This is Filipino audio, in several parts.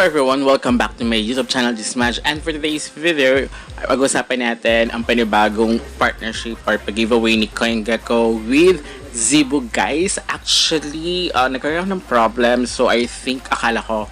everyone, welcome back to my YouTube channel, Dismatch. And for today's video, pag-usapan natin ang panibagong partnership or pag-giveaway ni CoinGecko with Zebu, guys. Actually, nagkaroon ng problem, so I think akala ko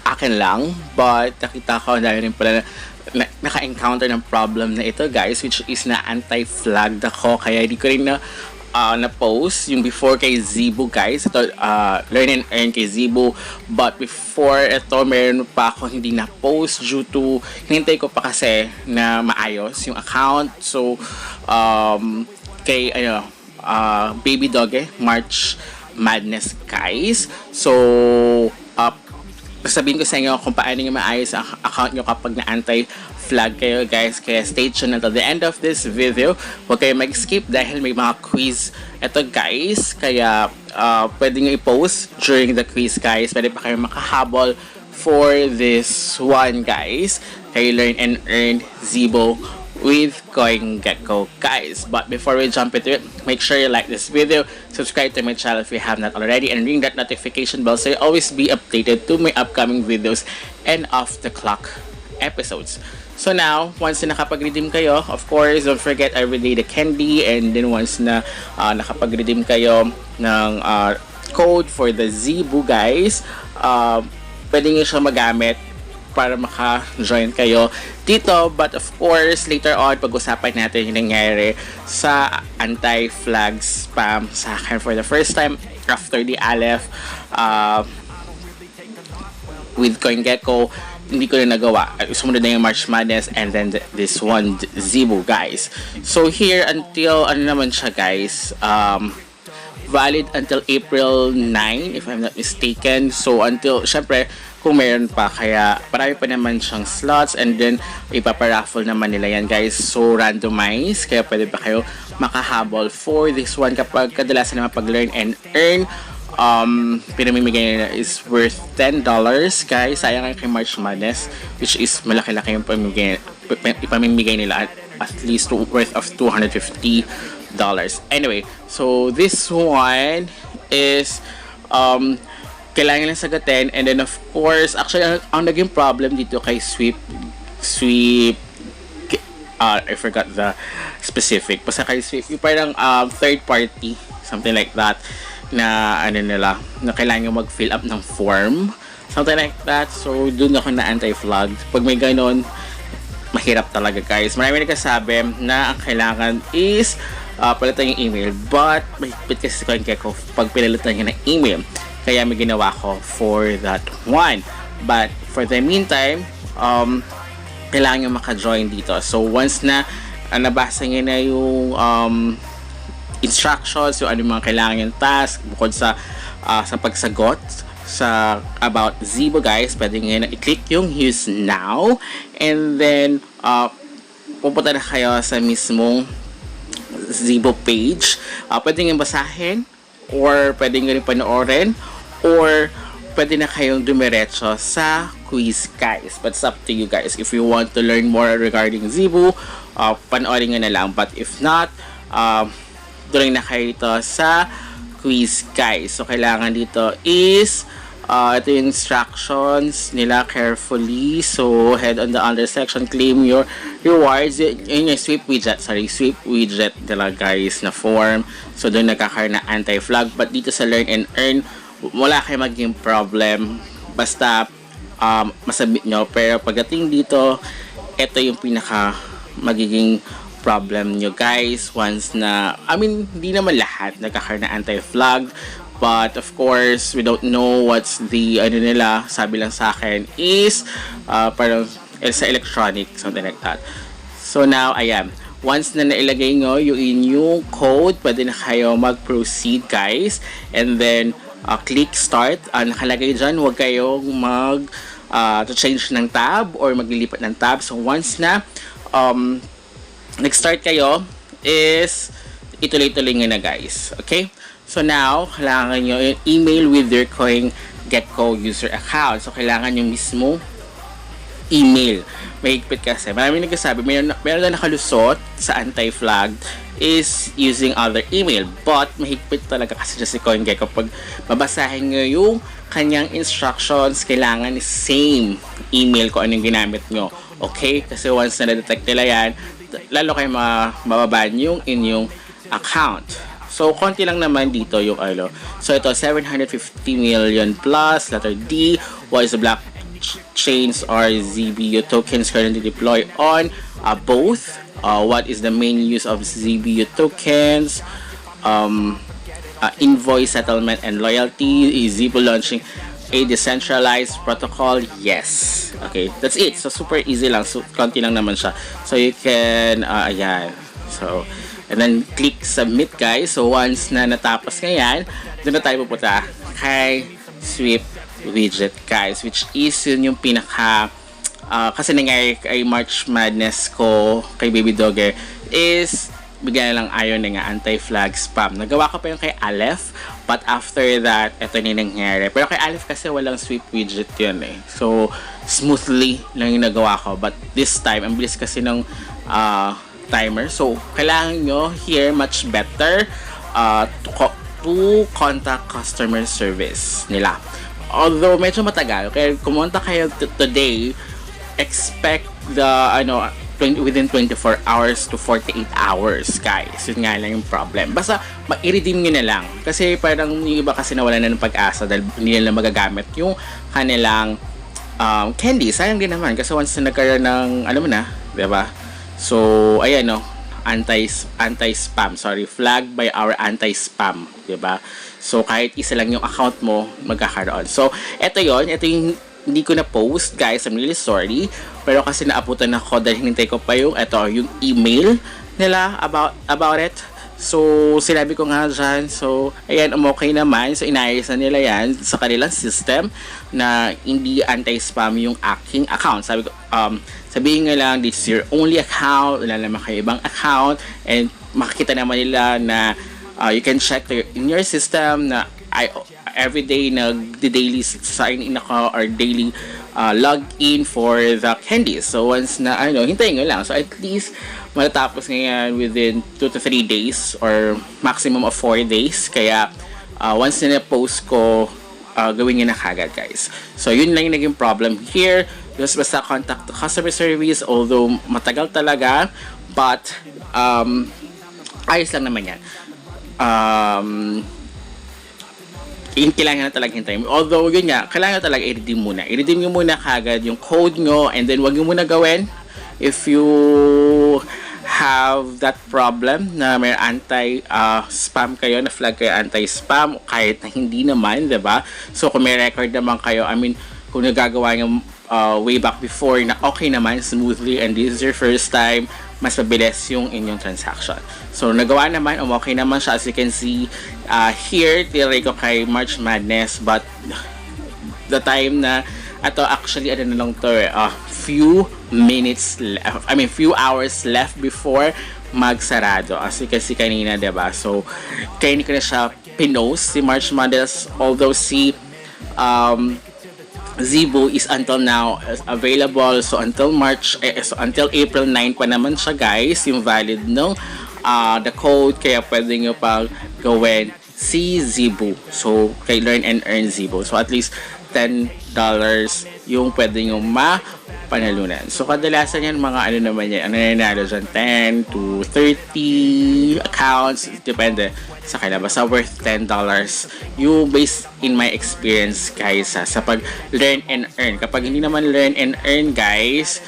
akin lang, but nakita ko dahil rin pala naka-encounter ng problem na ito, guys, which is na anti-flagged ako, kaya hindi ko rin na-post yung before kay Zebu, guys. Ito, learn and earn kay Zebu. But before ito, meron pa ako hindi na-post due to hinintay ko pa kasi na maayos yung account. So, kay, Baby Dogge, March Madness, guys. So, sabihin ko sa inyo kung paano nyo maayos ang account nyo kapag na-anti-flag kayo, guys. Kaya stay tuned until the end of this video. Huwag kayo mag-skip dahil may mga quiz ito, guys. Kaya pwede nyo i-post during the quiz, guys. Pwede pa kayo makahabol for this one, guys. Kayo learn and earn Zebu with CoinGecko, guys. But before we jump into it, make sure you like this video, subscribe to my channel if you have not already, and ring that notification bell so you always be updated to my upcoming videos and off the clock episodes. So now, once na nakapag-redeem kayo, of course, don't forget everyday the candy, and then once na nakapag-redeem kayo ng code for the Zebu, guys, pwede nyo siya magamit para maka-join kayo dito. But of course, later on, pag-usapan natin yung nangyari sa anti-flag spam sa akin for the first time after the Aleph with CoinGecko. Hindi ko na nagawa. Sumunod na yung March Madness and then this one, Zebu, guys. So here, until, ano naman siya, guys, valid until April 9, if I'm not mistaken. So until, syempre, kung meron pa, kaya marami pa naman siyang slots, and then ipaparaffle naman nila yan, guys. So randomize, kaya pwede pa kayo makahabol for this one kapag kadalasan naman pag-learn and earn. Pinamimigay nila is worth $10, guys. Sayang kay March Madness, which is malaki-laki yung ipamimigay nila at least worth of $250. Anyway, so this one is kailangan lang sagatin, and then of course, actually ang naging problem dito kay Sweep I forgot the specific, basta kay Sweep yung parang third party, something like that, na ano nila, na kailangan yung mag-fill up ng form, something like that. So dun ako na anti-flag. Pag may ganon, mahirap talaga, guys. Marami nagkasabi na ang kailangan is palitan yung email, but mahigpit kasi si CoinGecko pag pinalitan niya ng email, kaya may ginawa ko for that one. But for the meantime, kailangan nyo maka-join dito. So once na nabasa nyo na yung instructions, yung ano mga kailangan yung task, bukod sa pagsagot sa about Zebu, guys, pwede nyo na i-click yung use now, and then pupunta na kayo sa mismong Zebu page. Pwede nyo basahin, or pwede nyo rin panoorin, or pwede na kayong dumiretso sa quiz, guys. But it's up to you, guys. If you want to learn more regarding Zebu, panoorin nyo na lang. But if not, during na kayo dito sa quiz, guys. So kailangan dito is ito yung instructions nila carefully. So head on the under section, claim your rewards. Yun yung sweep widget nila, guys, na form. So doon nagkakaroon na anti-flag. But dito sa learn and earn, wala kayo maging problem, basta masabit nyo. Pero pagdating dito, ito yung pinaka magiging problem nyo, guys, once na, hindi naman lahat nagkakaroon na anti-flag. But of course, we don't know what's the nila. Sabi lang sa akin is parang sa electronic, something like that. So now, ayan, once na nailagay nyo yung inyong code, pwede na kayo mag-proceed, guys. And then click start. Nakalagay dyan, huwag kayong change ng tab or maglilipat ng tab. So once na nag-start kayo, is ituloy-tuloy nyo na, guys. Okay? So now, kailangan nyo yung email with your CoinGecko user account. So kailangan nyo mismo email. Mahigpit kasi. Maraming nagsasabi, meron na nakalusot sa anti-flag is using other email. But, mahigpit talaga kasi si CoinGecko. Pag babasahin nyo yung kanyang instructions, kailangan same email kung anong ginamit nyo. Okay? Kasi once na na-detect nila yan, lalo kayo mababan yung inyong account. So, konti lang naman dito yung ano. So, ito, 750 million plus, letter D. What is the blockchains or ZBU tokens currently deployed on? Both. What is the main use of ZBU tokens? Invoice settlement and loyalty. Is ZBU launching a decentralized protocol? Yes. Okay, that's it. So, super easy lang. So, konti lang naman siya. So, you can, ayan. So, and then, click submit, guys. So, once na natapos ngayon, doon na tayo pupunta kay Sweep Widget, guys. Which is yun yung pinaka, kasi nangyari kay March Madness ko, kay Baby Dogger, is bigyan lang ayaw na nga anti-flag spam. Nagawa ko pa yung kay Aleph, but after that, ito na yung nangyari. Pero kay Aleph kasi walang Sweep Widget yun eh. So, smoothly lang yung nagawa ko. But this time, ang bilis kasi ng timer. So, kailangan nyo here much better to contact customer service nila. Although, medyo matagal. Kaya kumonta kayo today, expect the, within 24 hours to 48 hours, guys. Yun nga lang yung problem. Basta, ma-redeem nyo na lang. Kasi parang yung iba kasi nawala na ng pag-asa dahil hindi nila magagamit yung kanilang candy. Sayang din naman. Kasi once na nagkaroon ng, alam mo na, diba? So, ayan anti-spam. Sorry, flag by our anti-spam. Diba? So, kahit isa lang yung account mo, magkakaroon. So, ito yung hindi ko na post, guys. I'm really sorry. Pero kasi naaputan ako dahil hinintay ko pa yung email nila about it. So, sinabi ko nga dyan. So, ayan, okay naman. So, inayos na nila yan sa kanilang system na hindi anti-spam yung aking account. Sabi ko, sabihin nga lang, this is your only account. Wala naman kayo ibang account. And makikita naman nila na you can check in your system na everyday nag-daily sign in ako or daily log in for the candies. So, once na, hintayin nyo lang. So, at least, matatapos ngayon within 2 to 3 days or maximum of 4 days. Kaya, once na na-post ko, gawin nyo na kagad, guys. So, yun lang yung naging problem here. Just basta contact the customer service, although matagal talaga, but, ayos lang naman yan. Kailangan na talaga hintayin. Although, yun nga, kailangan na talaga i-redeem muna. I-redeem nyo muna kagad yung code nyo, and then wag nyo muna gawin if you have that problem na may anti-spam kayo, na flag kayo anti-spam, kahit na hindi naman, diba? So, kung may record naman kayo, kung nagagawa nyo way back before na okay naman, smoothly, and this is your first time, mas mabilis yung inyong transaction. So, nagawa naman, okay naman siya. As you can see, here, tiray ko kay March Madness, but the time na, actually, na lang to, few hours left before magsarado. As you can see kanina, diba? So, kaya hindi ko na siya pinost, si March Madness, although si, ZBU is until now available. So until April 9 pa naman siya, guys, yung valid no the code, kaya pwede nyo pang gawin si ZBU. So kay Learn and Earn ZBU. So at least $10 yung pwede nyo mapanalunan. So kadalasan yan mga naman yan, nanalo dyan 10 to 30 accounts, depende sa kanila. Basta worth $10 yung based in my experience, guys, sa pag learn and earn. Kapag hindi naman learn and earn, guys,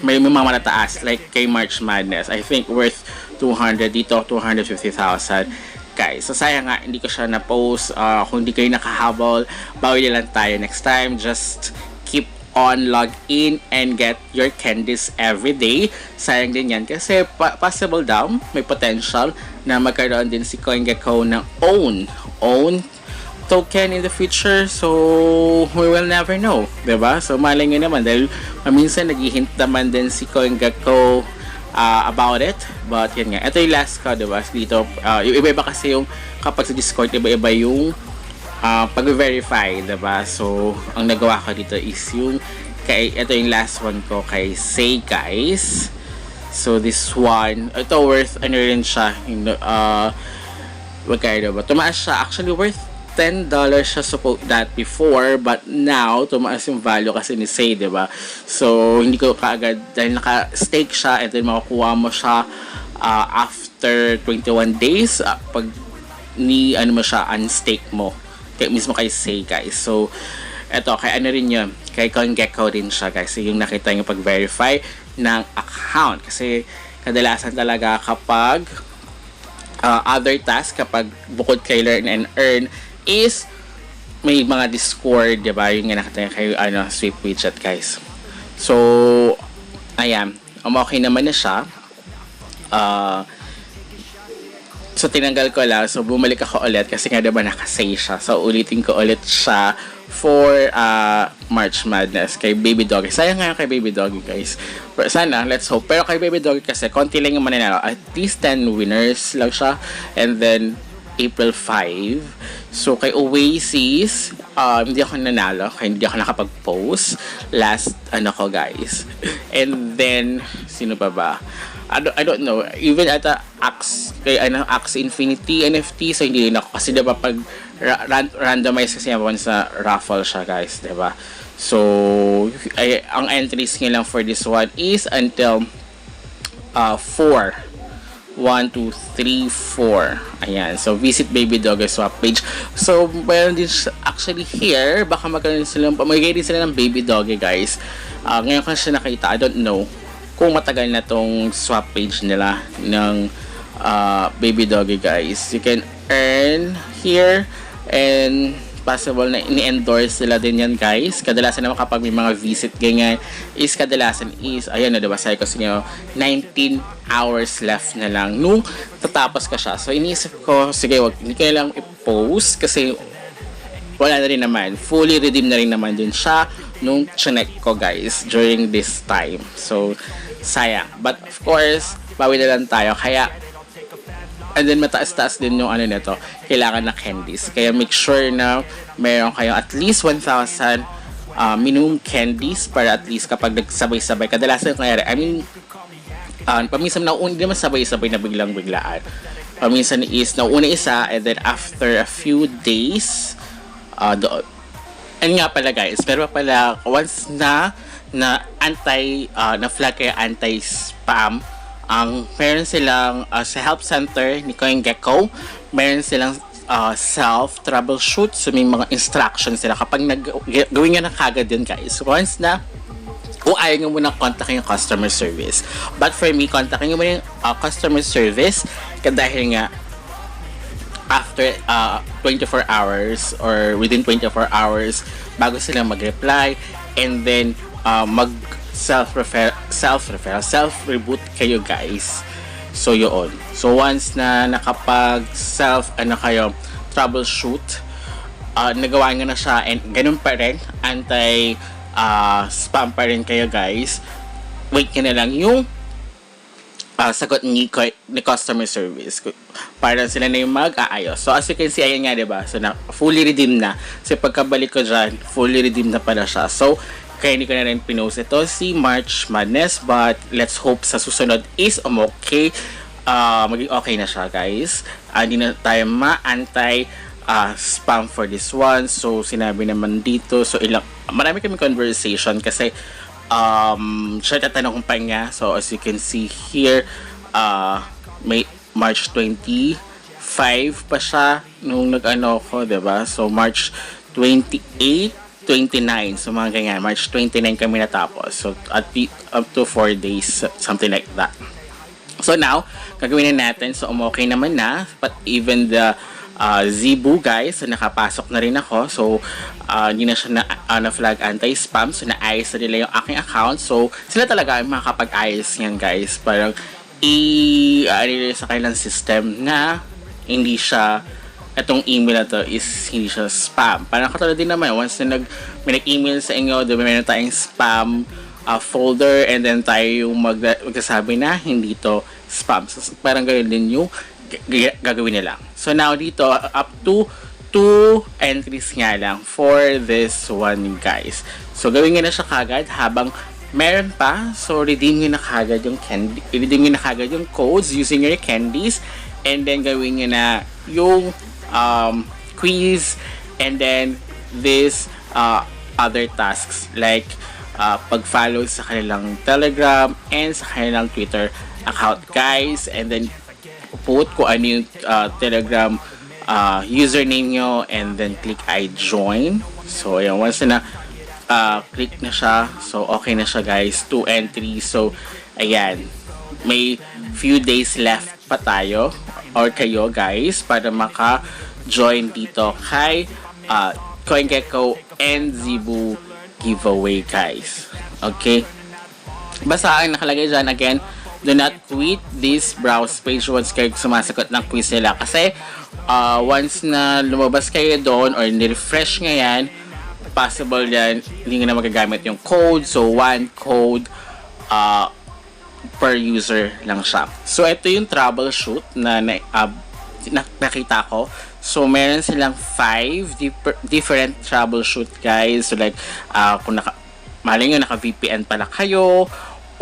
may mga matataas like kay March Madness, I think worth 200 dito, 250,000, guys. So sayang nga hindi ko siya na-post. Kung hindi kayo nakahabol, bawi lang tayo next time. Just keep on, log in and get your candies every day. Sayang din yan kasi possible daw, may potential na magkaroon din si CoinGecko ng own token in the future. So we will never know, diba? So malay nyo naman dahil minsan naghihint naman din si CoinGecko about it. But yan nga, ito yung last ko, diba? Dito, yung iba-iba kasi yung kapag sa Discord, iba-iba yung pag-verify, diba? So, ang nagawa ko dito is yung ito yung last one ko kay Say guys. So this one, ito worth ano rin siya, magkano ba? Tumaas siya, actually worth $10 siya that before, but now tumaas yung value kasi ni Say, diba? So hindi ko kaagad, dahil naka-stake siya, and then makukuha mo siya after 21 days pag ano mo siya, unstake mo mismo kay Say guys. So eto, kay ano rin yun, kay CoinGecko din siya guys, yung nakita nyo pag-verify ng account. Kasi kadalasan talaga kapag other task, kapag bukod kay learn and earn is may mga Discord, diba? Yung nga nakita nyo kay Sweep Widget guys. So ayan, okay naman na siya. So tinanggal ko lang, so bumalik ako ulit kasi nga diba nakasay siya. So ulitin ko ulit siya for March Madness kay Baby Doggy. Sayang nga kay Baby Doggy guys. Pero sana, let's hope. Pero kay Baby Doggy kasi konti lang yung mananalo. At least 10 winners lang siya. And then April 5. So kay Oasis, hindi ako nanalo kaya hindi ako nakapag-post last ko guys. And then sino pa ba? I don't know. Even at Axe Infinity NFT, so hindi rin ako kasi diba pag randomize kasi naman sa raffle siya guys, diba? So ang entries nyo lang for this one is until 4. 1, 2, 3, 4. Ayan. So visit Baby Doggy swap page. So meron din actually here, baka magiging sila ng Baby Doggy guys. Ngayon ko siya nakita, I don't know kung matagal na tong swap page nila ng Baby Doggy guys. You can earn here and possible na ini-endorse sila din yan guys. Kadalasan naman kapag may mga visit ganyan is kadalasan is ayan na diba, sabi ko sa inyo 19 hours left na lang nung tatapos ka siya. So iniisip ko, sige hindi ko na lang i-post kasi wala na rin naman, fully redeem na rin naman din siya nung chinek ko guys during this time. So sayang, but of course bawi na lang tayo, kaya and then mataas-taas din yung nito, kailangan na candies, kaya make sure na meron kayo at least 1,000 minimum candies para at least kapag nagsabay-sabay, kadalasan kaya paminsan hindi naman sabay-sabay na biglang-biglaan, paminsan is nauna isa and then after a few days and nga pala guys, pero pala once na flag kaya anti-spam, meron silang sa help center ni CoinGecko, meron silang self troubleshoot, so may mga instructions sila kapag gawin nyo na kagad din guys. Once na kung ayaw nyo muna kontakin yung customer service, but for me, kontakin nyo muna yung customer service dahil nga after 24 hours or within 24 hours bago sila mag-reply, and then mag self-reboot kayo guys. So yun. So once na nakapag kayo troubleshoot, nagawa nga na siya and ganun pa rin, spam pa rin kayo guys, wait ka na lang yung sagot ni customer service para sila na yung mag-aayos. So as you can see, ayan nga diba, so na fully redeem na. So pagkabalik ko dyan, fully redeem na pala siya. So kaya hindi ko na rin pinost ito si March Madness, but let's hope sa susunod is okay, maging okay na siya guys. Hindi na tayo ma-anti spam for this one. So sinabi naman dito, so marami kami conversation kasi siya tatanong pa niya. So as you can see here, may March 25 pa siya nung ko, diba? So March 28, 29, so mga ganyan, March 29 kami natapos, so up to 4 days, something like that. So now, gagawin na natin, so okay naman na, but even the Zebu guys, so nakapasok na rin ako, so hindi na siya na flag anti-spam, so naayos na nila yung aking account. So sila talaga ang makakapag-ayos yan guys, parang sa kanilang system na hindi siya, itong email na to is hindi siya spam. Parang katulad din naman, once na may nag-email sa inyo, diba meron tayong spam folder, and then tayo yung magsasabi na hindi to spam. So parang ganoon din yung gagawin nila. So now dito, up to 2 entries nga lang for this one guys. So, gawin nyo na siya kagad habang meron pa. So, redeem nyo na kagad yung candy, redeem nyo na kagad yung codes using your candies. And then, gawin nyo na yung quiz. And then, this other tasks like pag-follow sa kanilang Telegram and sa kanilang Twitter account, guys. And then, put kung ano yung Telegram username nyo and then click I join. So, ayan, once na click na siya, so okay na siya, guys. 2 entries. So, ayan, may few days left pa tayo or kayo, guys, para maka-join dito kay CoinGecko and Zebu giveaway, guys. Okay? Basta ang nakalagay dyan, again, do not quit this browse page once kayo sumasagot ng quiz nila. Kasi, once na lumabas kayo doon or nirefresh nga yan, possible yan, hindi nga na magagamit yung code. So, 1 code per user lang siya. So, ito yung troubleshoot na nakita ko. So, meron silang 5 different troubleshoot, guys. So, like, kung maling nyo, naka-VPN pala kayo,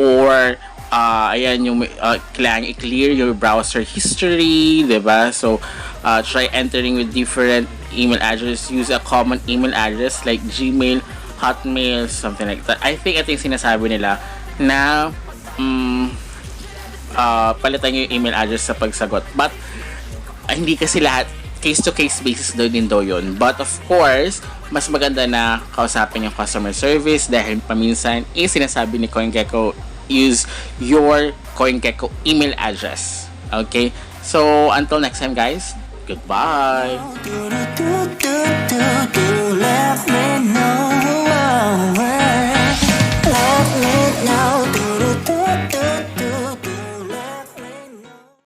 or, ayan, yung, kailangan i-clear your browser history, diba? So, try entering with different email address. Use a common email address like Gmail, Hotmail, something like that. I think ito yung sinasabi nila na, palitan nyo yung email address sa pagsagot. But, hindi kasi lahat case-to-case basis din daw yun. But of course, mas maganda na kausapin yung customer service dahil paminsan sinasabi ni CoinGecko, use your CoinGecko email address. Okay? So, until next time, guys, goodbye!